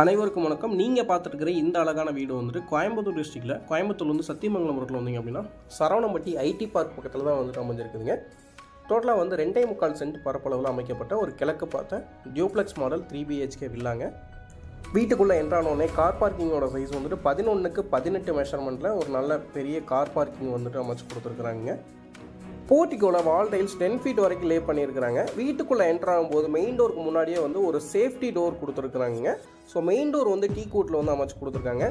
அனைவருக்கும் வணக்கம். நீங்கள் பார்த்துருக்கிற இந்த அழகான வீடு வந்துட்டு கோயம்புத்தூர் டிஸ்ட்ரிக்டில் கோயம்புத்தூர்லேருந்து சத்தியமங்கலம் ரோட்டில் வந்தீங்க அப்படின்னா சரவணம்பட்டி ஐடி பார்க் பக்கத்தில் தான் வந்துட்டு அமைஞ்சிருக்குதுங்க. டோட்டலாக வந்து 2.25 சென்ட் பரப்பளவில் அமைக்கப்பட்ட ஒரு கிழக்கு பார்த்த டியூப்ளெக்ஸ் மாடல் 3 BHK வில்லாங்க. வீட்டுக்குள்ளே என்ட்ரானோடனே கார் பார்க்கிங்கோட சைஸ் வந்துட்டு 11க்கு 18 மெஷர்மெண்ட்டில் ஒரு நல்ல பெரிய கார் பார்க்கிங் வந்துட்டு அமைச்சு கொடுத்துருக்குறாங்க. போர்ட்டிக்கோட வால் டைல்ஸ் 10 ஃபீட் வரைக்கும் லே பண்ணியிருக்கிறாங்க. வீட்டுக்குள்ளே என்ட்ரு ஆகும்போது மெயின் டோருக்கு முன்னாடியே வந்து ஒரு சேஃப்டி டோர் கொடுத்துருக்குறாங்க. ஸோ மெயின் டோர் வந்து டீ கூட்டில் வந்து அமைச்சு கொடுத்துருக்காங்க.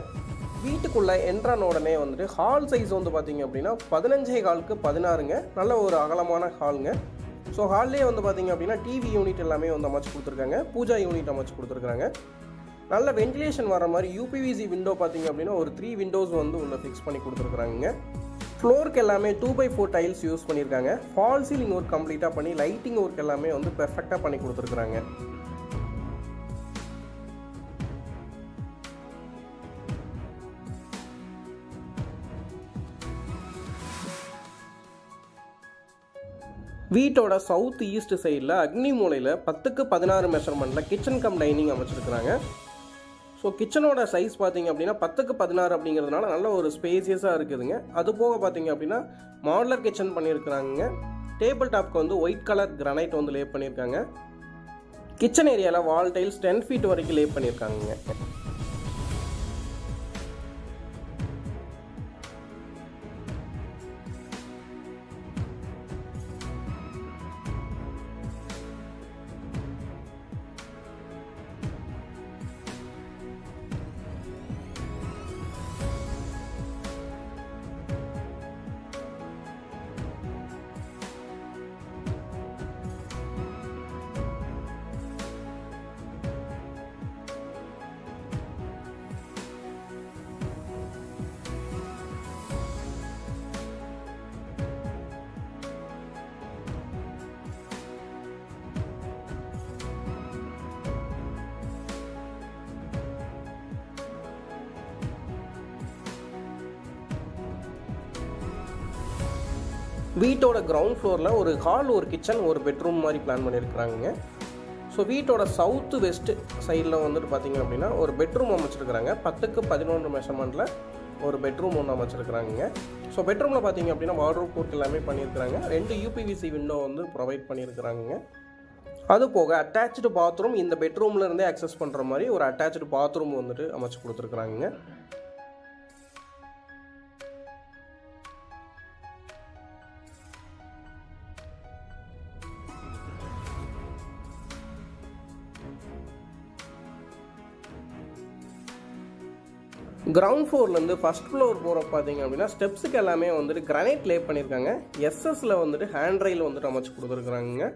வீட்டுக்குள்ளே என்ட்ரான உடனே வந்துட்டு ஹால் சைஸ் வந்து பார்த்திங்க அப்படின்னா 15.4க்கு 16ங்க. நல்ல ஒரு அகலமான ஹாலுங்க. ஸோ ஹால்லேயே வந்து பார்த்திங்க அப்படின்னா டிவி யூனிட் எல்லாமே வந்து அமைச்சு கொடுத்துருக்காங்க. பூஜா யூனிட் அமைச்சு கொடுத்துருக்காங்க. நல்ல வென்டிலேஷன் வர மாதிரி யூபிவிசி விண்டோ பார்த்திங்க அப்படின்னா ஒரு 3 விண்டோஸ் வந்து உள்ள ஃபிக்ஸ் பண்ணி கொடுத்துருக்குறாங்க. ஃப்ளோருக்கு எல்லாமே 2x4 டைல்ஸ் யூஸ் பண்ணியிருக்காங்க. ஃபால் சீலிங் ஒர்க் கம்ப்ளீட்டாக பண்ணி லைட்டிங் ஒர்க் எல்லாமே வந்து பெர்ஃபெக்டாக பண்ணி கொடுத்துருக்குறாங்க. வீட்டோட சவுத் ஈஸ்ட் சைடில் அக்னி மூலையில் 10க்கு 16 மெஷர்மெண்ட்டில் கிச்சன் கம் டைனிங் அமைச்சிருக்கிறாங்க. ஸோ கிச்சனோட சைஸ் பார்த்திங்க அப்படின்னா 10க்கு 16 அப்படிங்கிறதுனால நல்ல ஒரு ஸ்பேசியஸாக இருக்குதுங்க. அது போக பார்த்திங்க அப்படின்னா மாடுலர் கிச்சன் பண்ணியிருக்கிறாங்க. டேபிள் டாப்க்கு வந்து ஒயிட் கலர் கிரானைட் வந்து லே பண்ணியிருக்காங்க. கிச்சன் ஏரியாவில் வால் டைல்ஸ் 10 ஃபீட் வரைக்கும் லே பண்ணியிருக்காங்க. வீட்டோட கிரவுண்ட் ஃப்ளோரில் ஒரு ஹால், ஒரு கிச்சன், ஒரு பெட்ரூம் மாதிரி பிளான் பண்ணியிருக்கிறாங்க. ஸோ வீட்டோட சவுத்து வெஸ்ட் சைடில் வந்துட்டு பார்த்திங்க அப்படின்னா ஒரு பெட்ரூம் அமைச்சிருக்கிறாங்க. 10க்கு 11 மெஷர்மெண்ட்டில் ஒரு பெட்ரூம் ஒன்று அமைச்சிருக்கிறாங்க. ஸோ பெட்ரூமில் பார்த்திங்க அப்படின்னா வார்ட்ரோப் ஒர்க் எல்லாமே பண்ணியிருக்கிறாங்க. 2 யூபிவிசி விண்டோ வந்து ப்ரொவைட் பண்ணியிருக்கிறாங்க. அது போக அட்டாச்சு பாத்ரூம் இந்த பெட்ரூமில் இருந்தே அக்சஸ் பண்ணுற மாதிரி ஒரு அட்டாச்சு பாத்ரூம் வந்துட்டு அமைச்சு கொடுத்துருக்குறாங்க. கிரவுண்ட் ஃப்ளோர்லேருந்து ஃபஸ்ட் ஃப்ளோர் போகிற பார்த்தீங்க அப்படின்னா ஸ்டெப்ஸுக்கு எல்லாமே வந்துட்டு கிரானைட் லே பண்ணியிருக்காங்க. எஸ்எஸ்ல வந்துட்டு ஹேண்ட் ரைல் வந்துட்டு அமைச்சு கொடுத்துருக்குறாங்க.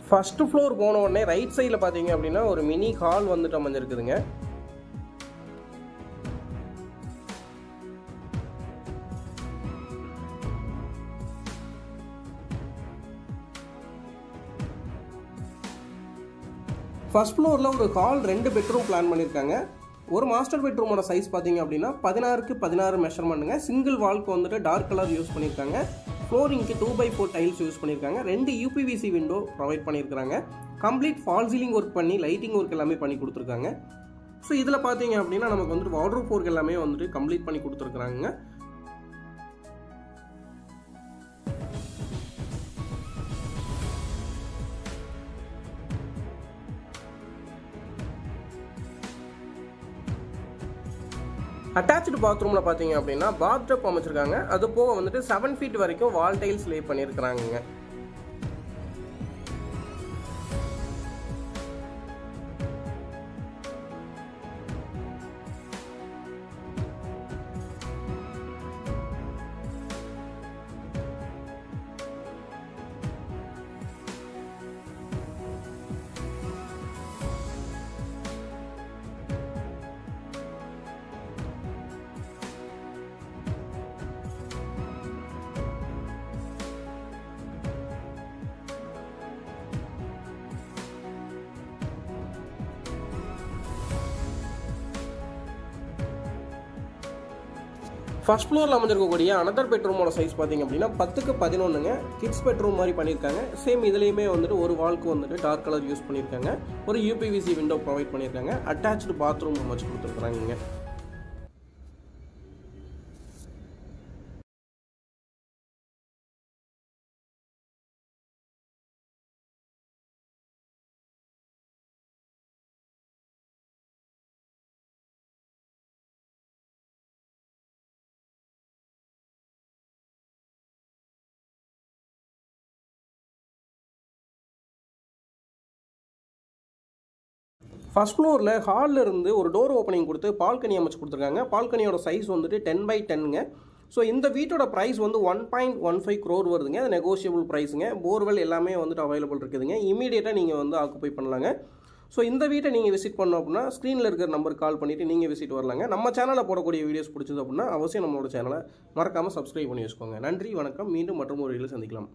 ஃபர்ஸ்ட் ஃப்ளோர் போன உடனே ரைட் சைடில் பார்த்தீங்க அப்படின்னா ஒரு மினி ஹால் வந்துட்டு அமைஞ்சிருக்குதுங்க. ஃபர்ஸ்ட் ஃப்ளோரில் ஒரு ஹால், 2 பெட்ரூம் பிளான் பண்ணியிருக்காங்க. ஒரு மாஸ்டர் பெட்ரூமோட சைஸ் பார்த்தீங்க அப்படின்னா 16க்கு 16 மெஷர்மெண்ட்டுங்க. சிங்கிள் வால்க்கு வந்துட்டு டார்க் கலர் யூஸ் பண்ணியிருக்காங்க. ஃப்ளோரிங்க்கு 2x4 டைல்ஸ் யூஸ் பண்ணியிருக்காங்க. 2 யூபிவிசி விண்டோ ப்ரொவைட் பண்ணியிருக்காங்க. கம்ப்ளீட் ஃபால் சீலிங் ஒர்க் பண்ணி லைட்டிங் ஒர்க் எல்லாமே பண்ணி கொடுத்துருக்காங்க. ஸோ இதில் பார்த்தீங்க அப்படின்னா நமக்கு வந்துட்டு வார்ட்ரோப் ஒர்க் எல்லாமே வந்துட்டு கம்ப்ளீட் பண்ணி கொடுத்துருக்குறாங்க. அட்டாச்சு பாத்ரூமில் பார்த்தீங்க அப்படின்னா பாத்டப் அமைச்சிருக்காங்க. அது போக வந்துட்டு 7 ஃபீட் வரைக்கும் வால் டைல்ஸ் லே பண்ணியிருக்கிறாங்க. ஃபர்ஸ்ட் ஃப்ளோரில் அமைஞ்சிருக்கக்கூடிய அனதர் பெட்ரூமோட சைஸ் பார்த்திங்க அப்படின்னா 10க்கு 11ங்க. கிட்ஸ் பெட்ரூம் மாதிரி பண்ணியிருக்காங்க. சேம் இதுலேயுமே வந்துட்டு ஒரு வால்க்கு வந்துட்டு டார்க் கலர் யூஸ் பண்ணியிருக்காங்க. ஒரு UPVC விண்டோ ப்ரொவைட் பண்ணியிருக்காங்க. அட்டாச்சு பாத்ரூம் அமைச்சு கொடுத்துருக்குறாங்க. ஃபர்ஸ்ட் ஃப்ளோரில் ஹாலில் இருந்து ஒரு டோர் ஓப்பனிங் கொடுத்து பால்கனி அமைச்சு கொடுத்துருக்காங்க. பால்கனியோட சைஸ் வந்துட்டு 10x10ங்க. ஸோ இந்த வீட்டோட ப்ரைஸ் வந்து 1.15 crore வருதுங்க. அது நெகோஷியபிள் ப்ரைஸுங்க. போர்வெல் எல்லாமே வந்துட்டு அவைலபிள் இருக்குதுங்க. இமீடியட்டாக நீங்கள் வந்து ஆக்குப்பை பண்ணலாங்க. ஸோ இந்த வீட்டை நீங்கள் விசிட் பண்ணோம் அப்படின்னா ஸ்க்ரீனில் இருக்கிற நம்பருக்கு கால் பண்ணிவிட்டு நீங்கள் விசிட் வரலாங்க. நம்ம சேனலில் போடக்கூடிய வீடியோஸ் பிடிச்சது அப்படின்னா அவசியம் நம்மளோட சேனலை மறக்காமல் சப்ஸ்கிரைப் பண்ணி வச்சுக்கோங்க. நன்றி, வணக்கம். மீண்டும் மற்றும் ஒரு வீடியோவில் சந்திக்கலாம்.